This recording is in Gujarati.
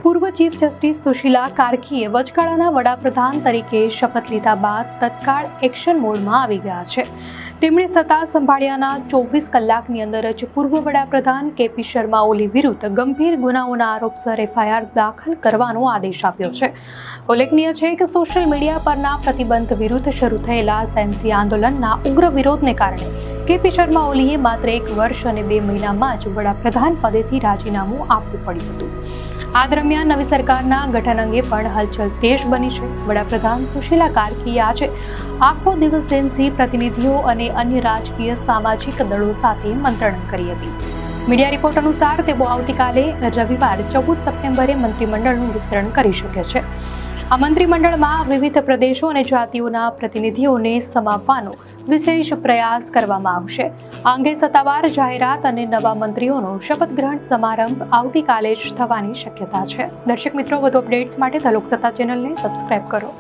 પૂર્વ ચીફ જસ્ટિસ સુશીલા કારખીએ વચગાળાના વડાપ્રધાન તરીકે શપથ લીધા બાદ તત્કાળ એક્શન મોડમાં આવી ગયા છે. તેમણે સત્તા સંભાળ્યાના 24 કલાકની અંદર જ પૂર્વ વડાપ્રધાન કેપી શર્મા ઓલી વિરુદ્ધ ગંભીર ગુનાઓના આરોપસર એફઆઈઆર દાખલ કરવાનો આદેશ આપ્યો છે. ઉલ્લેખનીય છે કે સોશિયલ મીડિયા પરના પ્રતિબંધ વિરુદ્ધ શરૂ થયેલા સેન્સી આંદોલનના ઉગ્ર વિરોધને કારણે કેપી શર્મા ઓલીએ માત્ર 1 વર્ષ અને 2 મહિનામાં જ વડાપ્રધાન પદેથી રાજીનામું આપવું પડ્યું હતું. આ દરમિયાન નવી સરકારના ગઠન અંગે પણ હલચલ તેજ બની છે. વડાપ્રધાન સુશીલા કારખીએ આજે આખો દિવસ એનસી પ્રતિનિધિઓ અને અન્ય રાજકીય સામાજિક દળો સાથે મંત્રણા કરી હતી. મીડિયા રિપોર્ટ અનુસાર તેઓ આવતીકાલે રવિવાર 14 સપ્ટેમ્બરે મંત્રીમંડળનું વિસ્તરણ કરી શકે છે. આ મંત્રીમંડળમાં વિવિધ પ્રદેશો અને જાતિઓના પ્રતિનિધિઓને સમાવવાનો વિશેષ પ્રયાસ કરવામાં આવશે. આ અંગે સત્તાવાર જાહેરાત અને નવા મંત્રીઓનો શપથ ગ્રહણ સમારંભ આવતીકાલે જ થવાની શક્યતા છે. દર્શક મિત્રો, વધુ અપડેટ્સ માટે ધ લોકસત્તા ચેનલને સબસ્ક્રાઇબ કરો.